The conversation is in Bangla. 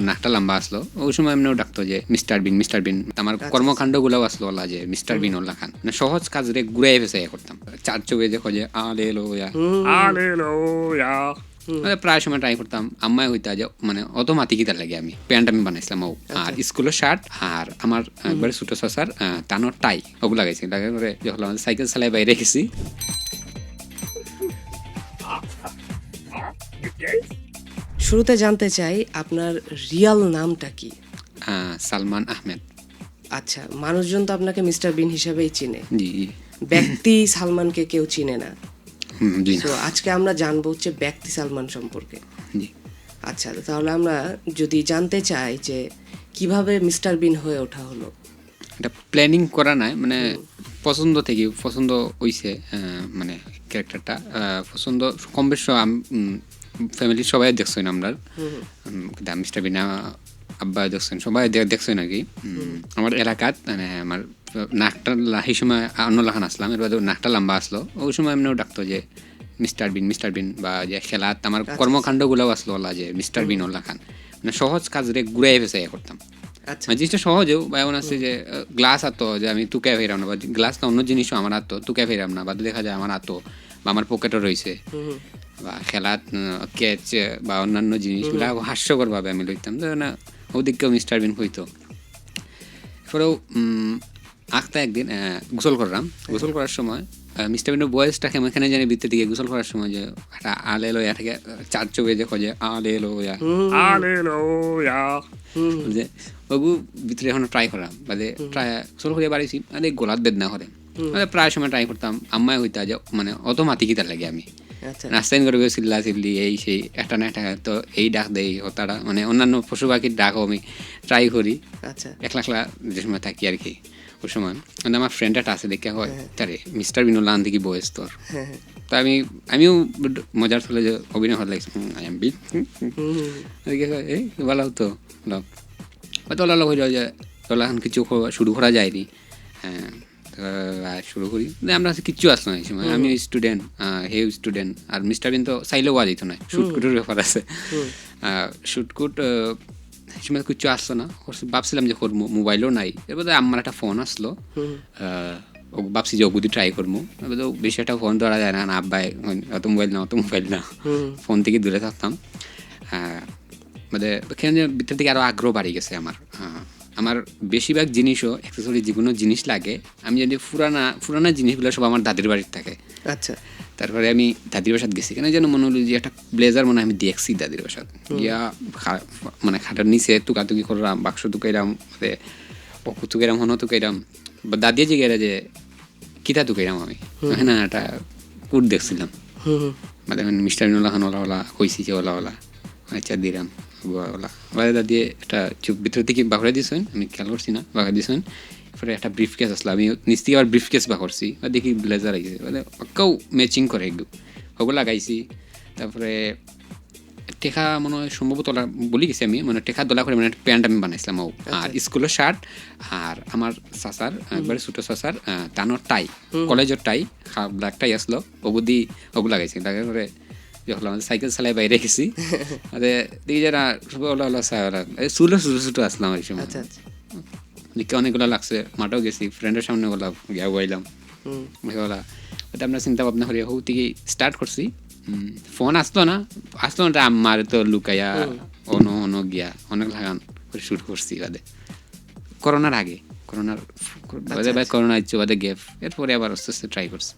নাকটা লম্বা আসলো ওই সময় এমনিও ডাকতো যে মিস্টার বিন আমার কর্মকাণ্ডগুলো আসলো ওলা যে মিস্টার বিন ওলা খান মানে সহজ কাজ রে ঘুরাই ফেসাই করতাম চার চোখে যে খোঁজে আলেলুয়া প্রায় সময় ট্রাই করতাম আম্মাই হইতা যে মানে অত মাতি কিতার লাগে আমি প্যান্ট আমি বানাইছিলাম ও আর স্কুলের শার্ট আর আমার একবারে ছোট সসার টানোর টাই ওগুলো লাগাইছি লাগাই করে যখন আমাদের সাইকেল চালাই বাইরে গেছি শুরুতে জানতে চাই আপনার রিয়াল নামটা কি? সালমান আহমেদ। আচ্ছা, মানুষজন তো আপনাকে মিস্টার বিন হিসেবেই চিনে, জি ব্যক্তি সালমানকে কেউ চিনে না। জি তো আজকে আমরা জানবো হচ্ছে ব্যক্তি সালমান সম্পর্কে। জি আচ্ছা, তাহলে আমরা যদি জানতে চাই যে কিভাবে মিস্টার বিন হয়ে ওঠা হলো। এটা প্ল্যানিং করা নাই মানে পছন্দ থেকে পছন্দ হইছে মানে ক্যারেক্টারটা পছন্দ কম বেশ ফ্যামিলির সবাই দেখছেন আমরা মিস্টার বিনা আব্বা দেখছেন সবাই দেখছেন আর কি আমার এলাকাত মানে আমার নাকটা সেই সময় অন্য লাখান আসলাম এর বাদে নাকটা লম্বা আসলো ওই সময় এমনিও ডাকতো যে মিস্টার বিন বা যে খেলাত আমার কর্মকাণ্ডগুলোও আসলো ওলা যে মিস্টার বিন ওলা খান মানে সহজ কাজ রে ঘুরাই ফেসাই করতাম মানে জিনিসটা সহজেও বা এমন আছে যে গ্লাস আতো যে আমি তুকে ফেরাম না বা গ্লাস না অন্য জিনিসও আমার আতো তুকে ফেরাম না বা দেখা যায় আমার আতো বা আমার পকেটও রয়েছে বা খেলাত ক্যাচ বা অন্যান্য জিনিসগুলো হাস্যকরভাবে আমি লইতাম তো না ওদিকেও মিস্টার বিন হইতো এরপরেও আঁকতে একদিন গোসল করলাম গোসল করার সময় মিস্টার বিনের বয়সটাকে আমি এখানে জানি বৃত্তের দিকে গোসল করার সময় যে একটা আলে লোয়া থেকে চার চোখে যে খোঁজে আলে লোয়া যে ওগু ভিতরে এখন ট্রাই করলাম বাদে ট্রাই গোসল করে বাড়িছি মানে গোলাত বেদনা করে মানে প্রায় সময় ট্রাই করতাম আম্মাই হইতা যে মানে অত মাতি কিতার লাগে আমি রাস্তায় করে চিল্লা চিল্লি এই সেই একটা না একটা তো এই ডাক দেই হতাটা মানে অন্যান্য পশু পাখির ডাকও আমি ট্রাই করি একলা একলা যে সময় থাকি আর কি ওই সময় মানে আমার ফ্রেন্ড একটা আছে দেখে হয় তারে মিস্টার বিনোলা আন দেখি বয়স তোর তো আমিও মজার চলে যে অভিনয় হওয়ার লাগছে এই ভালো হতো হয়তো ওলা হয়ে যায় যে তোলা এখন কিছু শুরু করা যায়নি হ্যাঁ শুরু করি আমরা কিচ্ছু আসতো না এই সময় আমি স্টুডেন্ট হেউ স্টুডেন্ট আর মিস্টার বিন তো চাইলেও ওয়া দিত না শুটকুটের ব্যাপার আছে শুটকুট এই সময় কিচ্ছু আসতো না ভাবছিলাম যে করবো মোবাইলও নাই এবার আমার একটা ফোন আসলো ভাবছি যে ওগুদি ট্রাই করবো এবার তো বেশি একটা ফোন ধরা যায় না আব্বাই অত মোবাইল না ফোন থেকে দূরে থাকতাম মানে ভিতর থেকে আরো আগ্রহ বাড়ি গেছে আমার বেশিরভাগ জিনিসও অ্যাক্সেসরি যে কোনো জিনিস লাগে আমি যদি পুরানা জিনিসগুলো সব আমার দাদির বাড়ির থাকে আচ্ছা তারপরে আমি দাদির বাসাত গেছি কেন যেন মনে হলো যে একটা ব্লেজার মনে আমি দেখছি দাদির বাসাত গিয়া মানে খাটার নিচে তুকাতুকি করলাম বাক্স তুকাইরাম পকু তুকাইরাম হনো তুকাইরাম বা দাদিয়ে যে গেলে যে কিতা তুকাইরাম আমি না একটা কুট দেখছিলাম মানে মিস্টার নোলা খানওয়ালা কইছি যে ওলা আচ্ছা দিলাম দাদি একটা চুপ ভিতর থেকে বাঘরে দিয়েছেন আমি খেয়াল করছি না বাঘা দিয়েছেন এরপরে একটা ব্রিফ কেস আসলো আমি নিচ থেকে আবার ব্রিফ কেস বা করছি বা দেখি ব্লেজার আইছে মানে কেউ ম্যাচিং করে একটু ওগুলো লাগাইছি তারপরে টেকা মনে হয় সম্ভবত বলি গেছি আমি মানে টেকা দোলা করে মানে প্যান্ট আমি বানাইছিলাম ও আর স্কুলের শার্ট আর আমার চাচার একবারে ছোটো চাচার টানোর টাই কলেজের টাই ব্ল্যাক টাই আসলো ওগুলো লাগাইছি লাগা করে যখন আমাদের সাইকেল চালাই বাইরে গেছি দেখি যারা চুলো ছোটো ছোটো আসলাম এই সময় দেখে অনেকগুলো লাগছে মাঠেও গেছি ফ্রেন্ডের সামনে ওগুলা গিয়া বইলাম ওগুলা ওটা আমরা চিন্তা ভাবনা করি হৌ থেকে স্টার্ট করছি ফোন আসতো না আমার তো লুকাইয়া অন গিয়া অনেক লাগান করে শুট করছি বাদে করোনার আগে করোনার করোনা ইচ্ছে বাদে গ্যাপ এরপরে আবার আস্তে আস্তে ট্রাই করছি